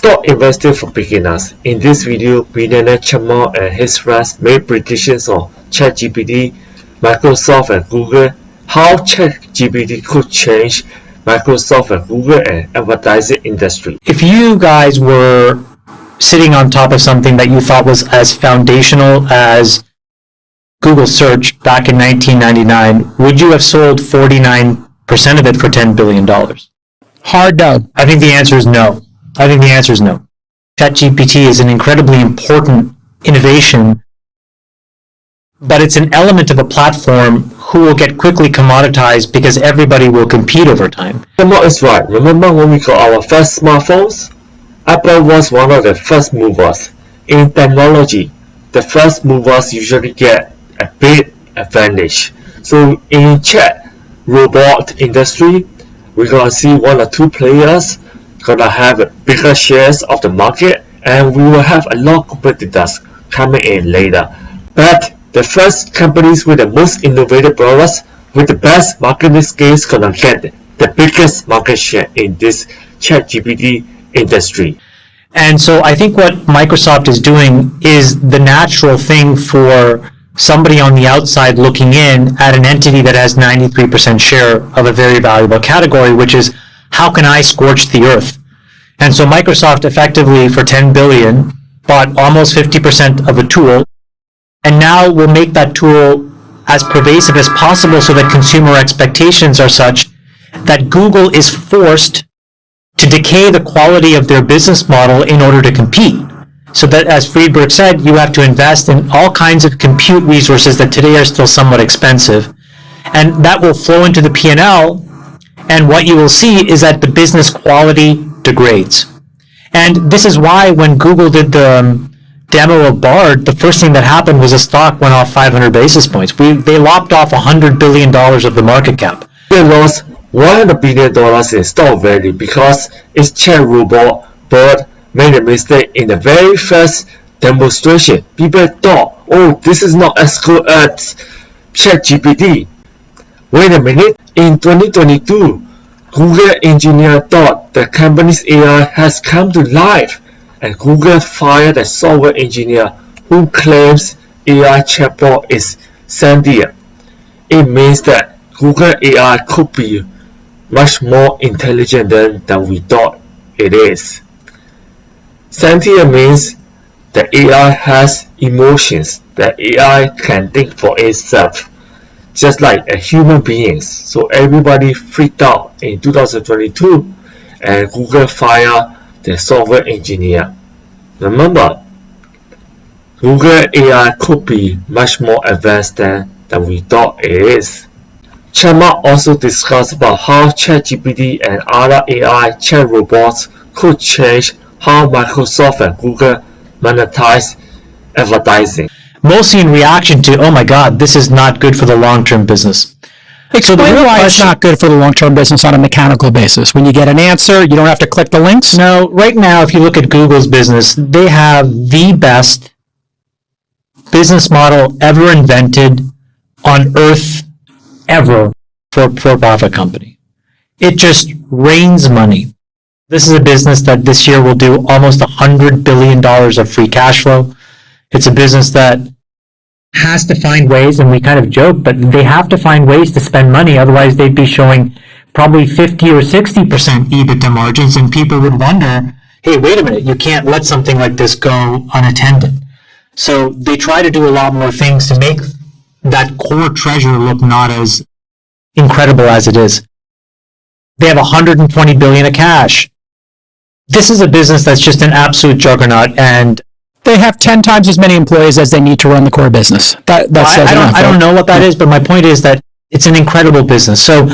Stock investing for beginners. In this video, billionaire Chamath and his friends made predictions on ChatGPT, Microsoft and Google, how ChatGPT could change Microsoft and Google and advertising industry. If you guys were sitting on top of something that you thought was as foundational as Google search back in 1999, would you have sold 49% of it for $10 billion? Hard no. I think the answer is no. ChatGPT is an incredibly important innovation, but it's an element of a platform who will get quickly commoditized because everybody will compete over time. Chamath is right. Remember when we got our first smartphones? Apple was one of the first movers. In technology, the first movers usually get a big advantage. So in chat robot industry, we're gonna see one or two players gonna have bigger shares of the market, and we will have a lot of competitors coming in later. But the first companies with the most innovative products with the best marketing skills gonna get the biggest market share in this ChatGPT industry. And so I think what Microsoft is doing is the natural thing for somebody on the outside looking in at an entity that has 93% share of a very valuable category, which is, how can I scorch the earth? And so Microsoft effectively, for $10 billion, bought almost 50% of a tool, and now will make that tool as pervasive as possible so that consumer expectations are such that Google is forced to decay the quality of their business model in order to compete. So that, as Friedberg said, you have to invest in all kinds of compute resources that today are still somewhat expensive. And that will flow into the P&L, and what you will see is that the business quality degrades. And this is why when Google did the demo of Bard, the first thing that happened was the stock went off 500 basis points. They lopped off $100 billion of the market cap. They lost $100 billion in stock value because its chat robot Bard made a mistake in the very first demonstration. People thought, oh, this is not as good as ChatGPT. Wait a minute, in 2022, Google engineer thought the company's AI has come to life, and Google fired a software engineer who claims AI chatbot is sentient. It means that Google AI could be much more intelligent than we thought it is. Sentient means the AI has emotions. The AI can think for itself, just like a human being. So everybody freaked out in 2022, and Google fired the software engineer. Remember, Google AI could be much more advanced than we thought it is. Chamath also discussed about how ChatGPT and other AI chat robots could change how Microsoft and Google monetize advertising. Mostly in reaction to, oh my God, this is not good for the long-term business. Explain why it's not good for the long-term business on a mechanical basis. When you get an answer, you don't have to click the links? No, right now, if you look at Google's business, they have the best business model ever invented on earth ever for a for-profit company. It just rains money. This is a business that this year will do almost $100 billion of free cash flow. It's a business that has to find ways, and we kind of joke, but they have to find ways to spend money. Otherwise, they'd be showing probably 50 or 60% EBITDA margins, and people would wonder, hey, wait a minute, you can't let something like this go unattended. So they try to do a lot more things to make that core treasure look not as incredible as it is. They have $120 billion of cash. This is a business that's just an absolute juggernaut, and they have 10 times as many employees as they need to run the core business. I don't know what that is, but my point is that it's an incredible business. So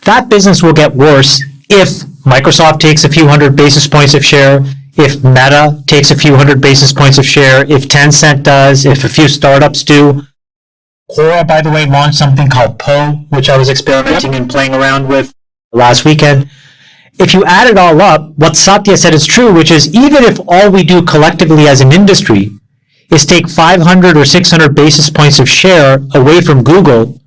that business will get worse if Microsoft takes a few hundred basis points of share, if Meta takes a few hundred basis points of share, if Tencent does, if a few startups do. Quora, by the way, launched something called Poe, which I was experimenting and playing around with last weekend. If you add it all up, what Satya said is true, which is even if all we do collectively as an industry is take 500 or 600 basis points of share away from Google,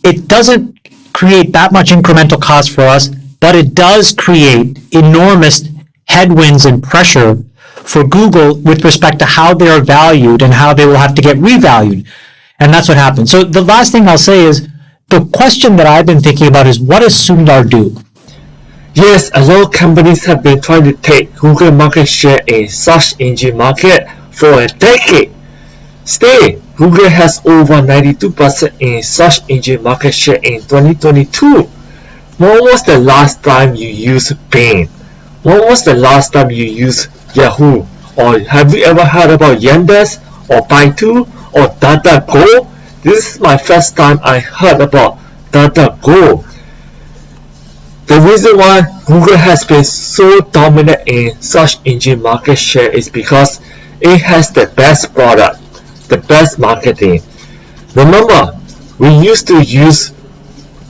it doesn't create that much incremental cost for us, but it does create enormous headwinds and pressure for Google with respect to how they are valued and how they will have to get revalued. And that's what happened. So the last thing I'll say is the question that I've been thinking about is what does Sundar do? Yes, a lot of companies have been trying to take Google market share in search engine market for a decade. Still, Google has over 92% in search engine market share in 2022. When was the last time you used Bing? When was the last time you used Yahoo? Or have you ever heard about Yandex or Baidu or DataGo? This is my first time I heard about DataGo. The reason why Google has been so dominant in search engine market share is because it has the best product, the best marketing. Remember, we used to use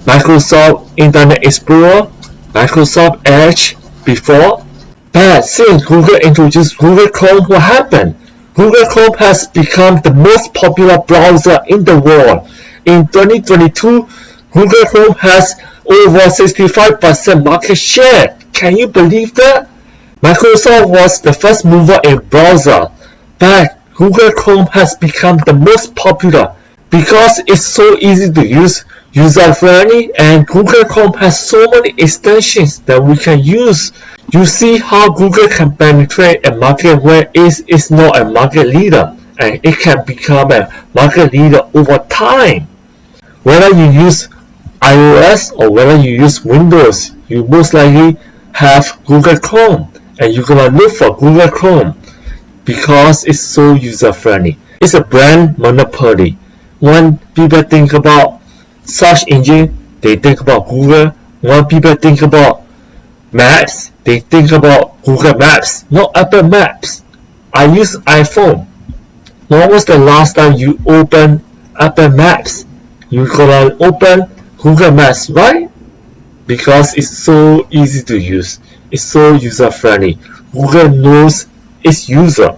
Microsoft Internet Explorer, Microsoft Edge before, but since Google introduced Google Chrome, what happened? Google Chrome has become the most popular browser in the world. In 2022, Google Chrome has over 65% market share. Can you believe that? Microsoft was the first mover in browser, but Google Chrome has become the most popular because it's so easy to use, user-friendly, and Google Chrome has so many extensions that we can use. You see how Google can penetrate a market where it is not a market leader, and it can become a market leader over time. Whether you use iOS or whether you use Windows, you most likely have Google Chrome, and you're gonna look for Google Chrome because it's so user-friendly. It's a brand monopoly. When people think about search engine, they think about Google. When people think about maps, they think about Google Maps, not Apple Maps. I use iPhone. When was the last time you opened Apple Maps? You're gonna open Google Maps, right? Because it's so easy to use. It's so user-friendly. Google knows its user.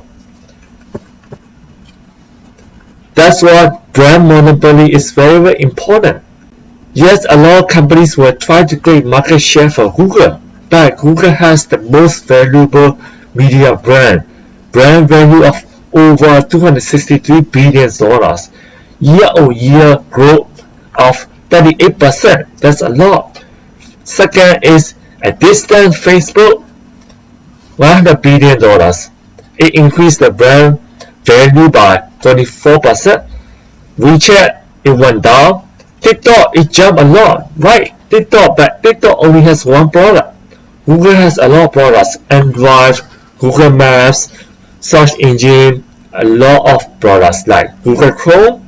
That's why brand monopoly is very, very important. Yes, a lot of companies will try to take market share for Google, but Google has the most valuable media brand value of over $263 billion, year-on-year growth of 38%. That's a lot. Second is a distant Facebook, $100 billion. It increased the brand value by 24%. WeChat, it went down. TikTok, it jumped a lot, right? But TikTok only has one product. Google has a lot of products. Android, Google Maps, search engine, a lot of products like Google Chrome.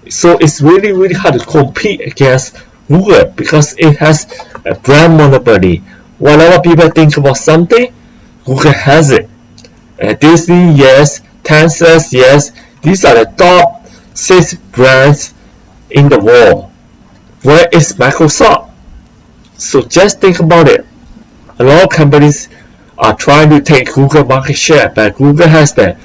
So it's really, really hard to compete against Google because it has a brand monopoly. Whenever people think about something, Google has it. Disney, yes. Tencent, yes. These are the top 6 brands in the world. Where is Microsoft? So just think about it. A lot of companies are trying to take Google market share, but Google has the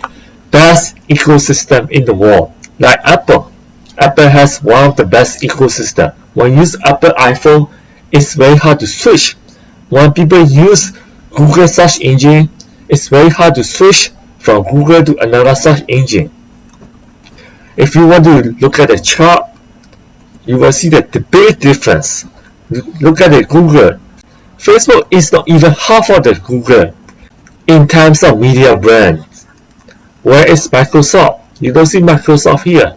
best ecosystem in the world. Like Apple. Apple has one of the best ecosystem. When you use Apple iPhone, it's very hard to switch. When people use Google search engine, it's very hard to switch from Google to another search engine. If you want to look at the chart, you will see that the big difference. Look at the Google. Facebook is not even half of the Google in terms of media brands. Where is Microsoft? You don't see Microsoft here.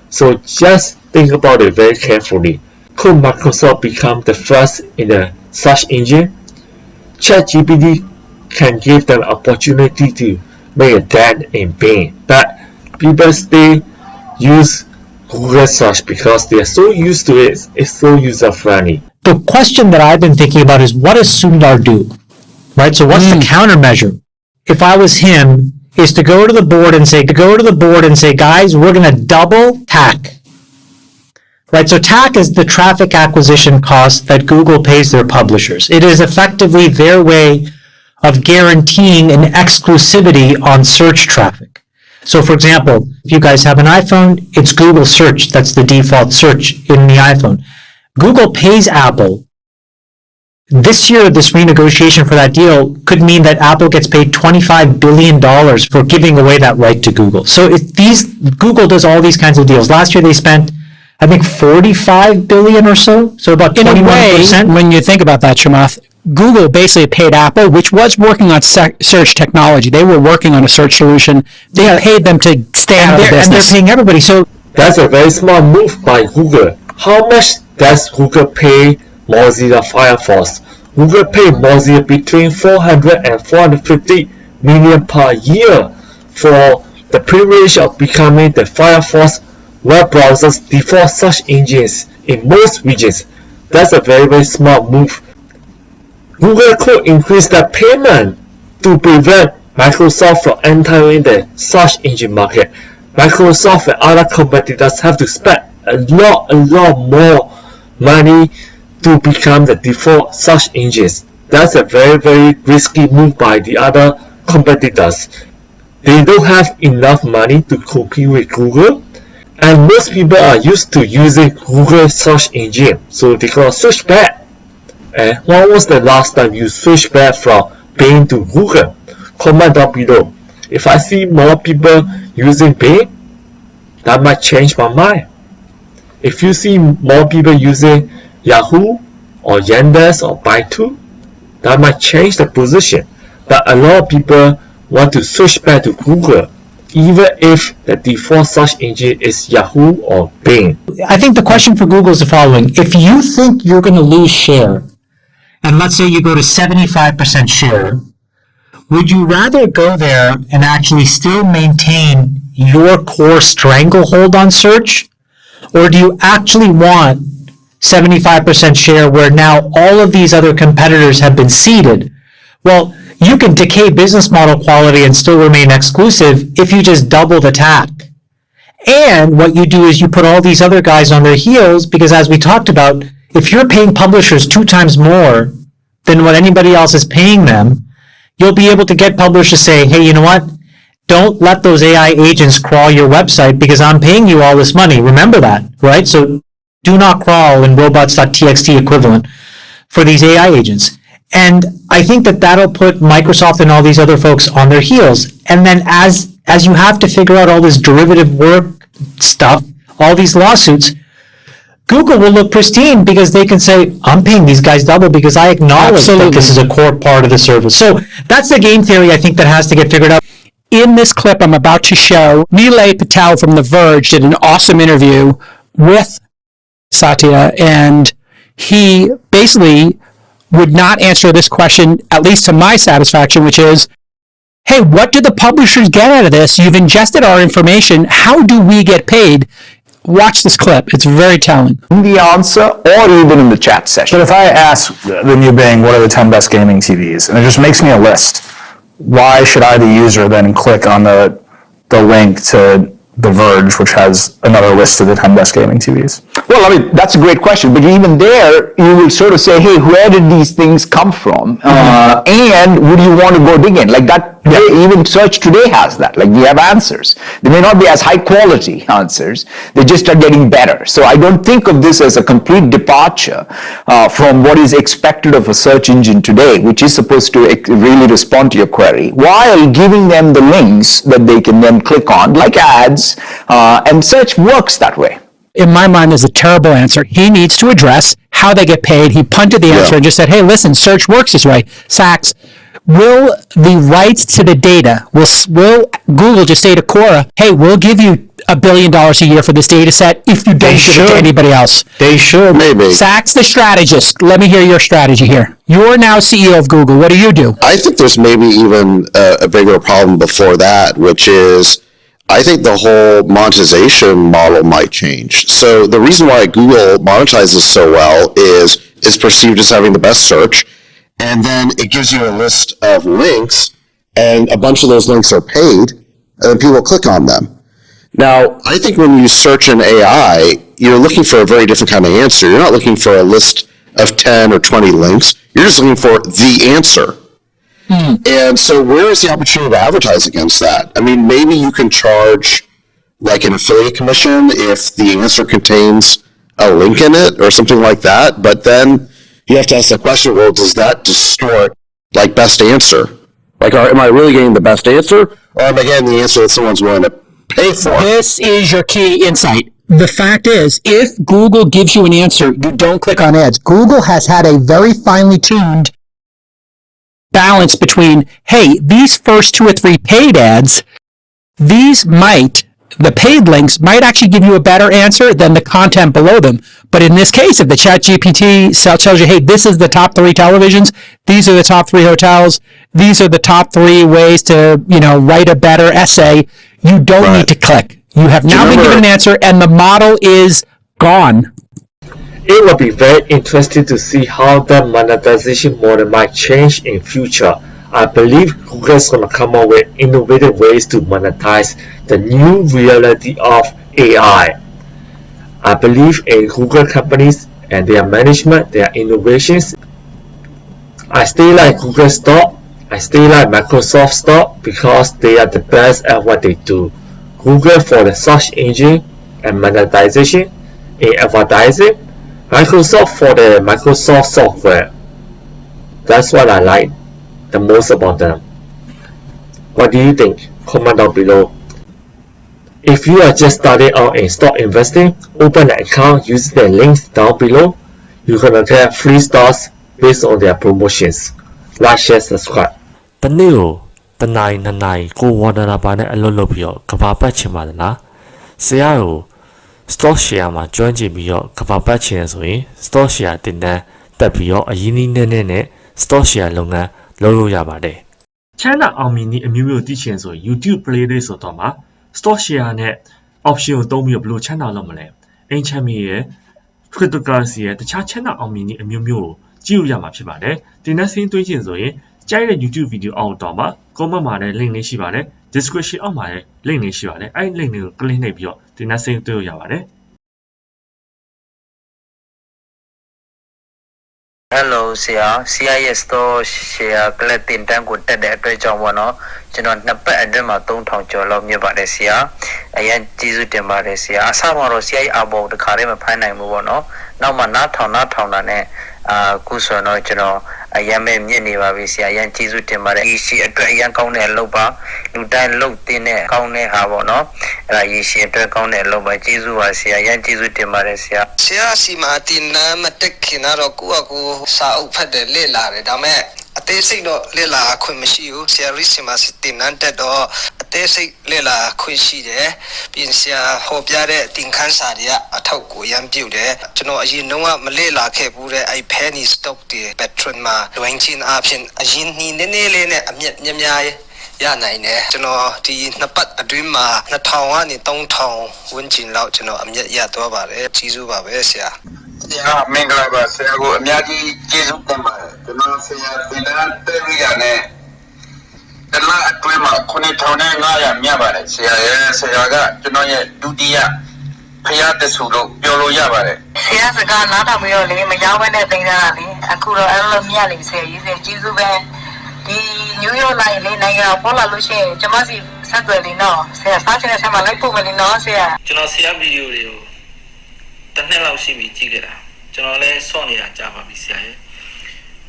So just think about it very carefully. Could Microsoft become the first in the search engine? ChatGPT can give them opportunity to make a dent in Bing, but people still use Google search because they are so used to it. It's so user friendly. The question that I've been thinking about is what does Sundar do? Right? So what's the countermeasure? If I was him, is to go to the board and say, guys, we're going to double TAC. Right? So TAC is the traffic acquisition cost that Google pays their publishers. It is effectively their way of guaranteeing an exclusivity on search traffic. So for example, if you guys have an iPhone, it's Google search. That's the default search in the iPhone. Google pays Apple this year, this renegotiation for that deal could mean that Apple gets paid $25 billion for giving away that right to Google. So Google does all these kinds of deals. Last year they spent, I think, $45 billion or so. So about 21%. In a way, when you think about that, Chamath, Google basically paid Apple, which was working on search technology. They were working on a search solution. They paid them to stay out of the business. And they're paying everybody. So that's a very smart move by Google. How much does Google pay Mozilla Firefox? Google pay Mozilla between 400 and 450 million per year for the privilege of becoming the Firefox web browser's default search engines in most regions. That's a very, very smart move. Google could increase the payment to prevent Microsoft from entering the search engine market. Microsoft and other competitors have to spend a lot more money to become the default search engines. That's a very, very risky move by the other competitors. They don't have enough money to compete with Google, and most people are used to using Google search engine, so they gonna switch back. And when was the last time you switched back from Bing to Google? Comment down below. If I see more people using Bing, that might change my mind. If you see more people using Yahoo or Yandex or Baidu, that might change the position. But a lot of people want to switch back to Google, even if the default search engine is Yahoo or Bing. I think the question for Google is the following. If you think you're going to lose share, and let's say you go to 75% share, would you rather go there and actually still maintain your core stranglehold on search? Or do you actually want 75% share where now all of these other competitors have been seeded? Well, you can decay business model quality and still remain exclusive if you just double the tack. And what you do is you put all these other guys on their heels, because as we talked about, if you're paying publishers 2 times more than what anybody else is paying them, you'll be able to get publishers to say, hey, you know what? Don't let those AI agents crawl your website because I'm paying you all this money. Remember that, right? So do not crawl in robots.txt equivalent for these AI agents. And I think that that'll put Microsoft and all these other folks on their heels. And then as you have to figure out all this derivative work stuff, all these lawsuits, Google will look pristine because they can say, I'm paying these guys double because I acknowledge that this is a core part of the service. So that's the game theory, I think, that has to get figured out. In this clip I'm about to show, Nilay Patel from The Verge did an awesome interview with Satya, and he basically would not answer this question, at least to my satisfaction, which is, hey, what do the publishers get out of this? You've ingested our information. How do we get paid? Watch this clip. It's very telling. The answer, or even in the chat session. But if I ask the new Bing, what are the 10 best gaming TVs, and it just makes me a list, why should I, the user, then click on the link to The Verge, which has another list of the 10 best gaming TVs? Well, I mean, that's a great question. But even there, you will sort of say, hey, where did these things come from? And would you want to go dig in? Like that, even search today has that. Like we have answers. They may not be as high quality answers. They just are getting better. So I don't think of this as a complete departure from what is expected of a search engine today, which is supposed to really respond to your query, while giving them the links that they can then click on, like ads, and search works that way. In my mind, there's a terrible answer. He needs to address how they get paid. He punted the answer and just said, hey, listen, search works this way. Sachs, will the rights to the data, will Google just say to Quora, hey, we'll give you $1 billion a year for this data set if you don't give it to anybody else? They should. Maybe. Sachs, the strategist, let me hear your strategy here. You're now CEO of Google. What do you do? I think there's maybe even a bigger problem before that, which is I think the whole monetization model might change. So the reason why Google monetizes so well is perceived as having the best search, and then it gives you a list of links, and a bunch of those links are paid, and then people click on them. Now, I think when you search in AI, you're looking for a very different kind of answer. You're not looking for a list of 10 or 20 links. You're just looking for the answer. And so where is the opportunity to advertise against that? I mean, maybe you can charge like an affiliate commission if the answer contains a link in it or something like that, but then you have to ask the question, well, does that distort like best answer? Like, am I really getting the best answer, or am I getting the answer that someone's willing to pay for? This is your key insight. The fact is, if Google gives you an answer, you don't click on ads. Google has had a very finely tuned balance between, hey, these first 2 or 3 paid ads, the paid links might actually give you a better answer than the content below them. But in this case, if the ChatGPT tells you, hey, this is the top 3 televisions, these are the top 3 hotels, these are the top 3 ways to, write a better essay, you don't need to click. You have now been given an answer, and the model is gone. It will be very interesting to see how the monetization model might change in future. I believe Google is going to come up with innovative ways to monetize the new reality of AI. I believe in Google companies and their management, their innovations. I still like Google stock. I still like Microsoft stock because they are the best at what they do. Google for the search engine and monetization in advertising. Microsoft for the Microsoft software. That's what I like the most about them. What do you think? Comment down below. If you are just starting out in stock investing, open an account using the links down below. You're gonna get free stocks based on their promotions. Like, share, subscribe. တနေ့ကိုတနိုင်နှစ်နိုင်ကိုဝါဒနာပါနဲ့အလုပ်လုပ်ပြီးတော့ကဘာပတ်ချင်ပါသလားဆရာကို stock share မှာကျွမ်းကျင်ပြီးတော့ကဘာပတ်ချင်ဆိုရင် stock share တင်တန်းတက်ပြီးတော့အရင်းနှီးနဲ့ stock share လုပ်ငန်းလုပ်လို့ရပါတယ်ချမ်းသာအောင်မြင်နည်းအမျိုးမျိုးသိချင်ဆိုရင် YouTube playlist ဆိုတော့မှာ stock share နဲ့ option ကိုသုံးပြီးတော့ဘယ်လိုချမ်းသာလုပ်မလဲအိမ်ချမ်းမြေရဲ့ cryptocurrency ရဲ့တခြားချမ်းသာအောင်မြင်နည်းအမျိုးမျိုးကိုကြည့်လို့ရမှာဖြစ်ပါတယ်တင်တန်းစင်းသွင်းချင်ဆိုရင်ကြိုက်တဲ့ YouTube ဗီဒီယိုအောက်တော့မှာ comment မှာလည်း link လေးရှိပါတယ် description အောက်မှာလည်း link လေးရှိပါတယ်အဲ့ဒီ link လေးကို click နှိပ်ပြီးတော့တင်တန်းစင်းသွင်းလို့ရပါတယ် Hello ဆရာရဲ့ store share ကလပ်တင်တန်းကိုတက်တဲ့အတွက်ကြောင့်ပေါ့နော်ကျွန်တော်နှစ်ပတ်အတွင်းမှာ3000ကျော်လောက်မြတ်ပါတယ်ဆရာအရင်ကျေးဇူးတင်ပါတယ်ဆရာအစမှာတော့ဆရာရဲ့အဘောတခါတည်းမဖမ်းနိုင်ဘူးပေါ့နော်နောက်မှနားထောင်တာနဲ့ခုဆိုတော့ကျွန်တော်အရင်မဲ့မြင့်နေပါပြီဆရာအရင်ကျေးဇူးတင်ပါတယ်ရေရှည်အတွက်အရင်ကောင်းတဲ့အလုပ်ပါလူတိုင်းလုပ်တင်တဲ့ကောင်းတဲ့ဟာပေါ့နော်အဲ့ဒါရေရှည်အတွက်ကောင်းတဲ့အလုပ်ပါကျေးဇူးပါဆရာအရင်ကျေးဇူးတင်ပါတယ်ဆရာစီမာတင်နာမတက်ခင်တော့ကိုယ့်အကူစာအုပ်ဖတ်တယ်လေ့လာတယ်ဒါမဲ့အသေးစိတ်တော့လေ့လာခွင့်မရှိဘူးဆရာရီစီမာတင်နန်းတက်တော့အသေးစိတ်လေ့လာခွင့်ရှိတယ်ပြင်ဆရာဟောပြတဲ့တင်ခန်းစာတွေကအထောက်ကိုရမ်းပြုတ်တယ်ကျွန်တော်အရင်တော့မလေ့လာခဲ့ဘူးတဲ့အဲ့ penny stock တွေ patron မှာလွင်ချင်းအဖြစ်အရင်နည်းနည်းလေးနဲ့အမြတ်များရနိုင်တယ်ကျွန်တော်ဒီနှစ်ပတ်အတွင်းမှာ2000ကနေ3000ဝန်းကျင်လောက်ကျွန်တော်အမြတ်ရသွားပါတယ်ကျေးဇူးပါပဲဆရာမင်္ဂလာပါဆရာကိုအများကြီးကျေးဇူးတင်ပါတယ်ကျွန်တော်ဆရာတင်တဲ့တွေ့ရတဲ့တလားအတွင်းမှာ9500မြတ်ပါတယ်ဆရာရဲ့ဆရာကကျွန်တော်ရဲ့ဒုတိယဖျားတဆူလို့ပြောလို့ရပါတယ်ဆရာစကားနားထောင်ပြီးတော့လေမရောက်ဘဲနဲ့သိနေတာလေအခုတော့အဲ့လိုမြတ်လေဆရာကြီးကျေးဇူးပဲဒီနယူးယောက်လိုက်လေနိုင်ငံပေါ်လာလို့ရှိရင်ကျမစီဆက်သွယ်နေတော့ဆရာစားချင်တဲ့ဆရာမလိုက်ဖို့မနေတော့ဆရာကျွန်တော်ဆရာဗီဒီယိုတွေကိုတစ်နှစ်လောက်ရှိပြီကြည့်ခဲ့တာကျွန်တော်လည်းစောင့်နေတာကြာပါပြီဆရာရဲ့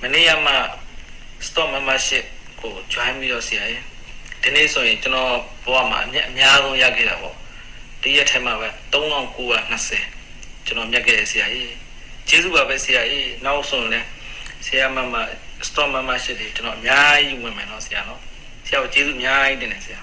မနေ့ကမှ stock membership ကို join ပြီးတော့ဆရာရဲ့ဒီနေ့ဆိုရင်ကျွန်တော်ဘဝမှာအများဆုံးရခဲ့တာပေါ့ဒီရက်ထဲမှာပဲ3920ကျွန်တော်မြတ်ခဲ့ရဆရာကြီးကျေးဇူးပါပဲဆရာကြီးနောက်ဆိုရင်လည်းဆရာမမ store membership တွေကျွန်တော်အများကြီးဝင်မယ်နော်ဆရာနော်ဆရာကိုကျေးဇူးအများကြီးတင်တယ်ဆရာ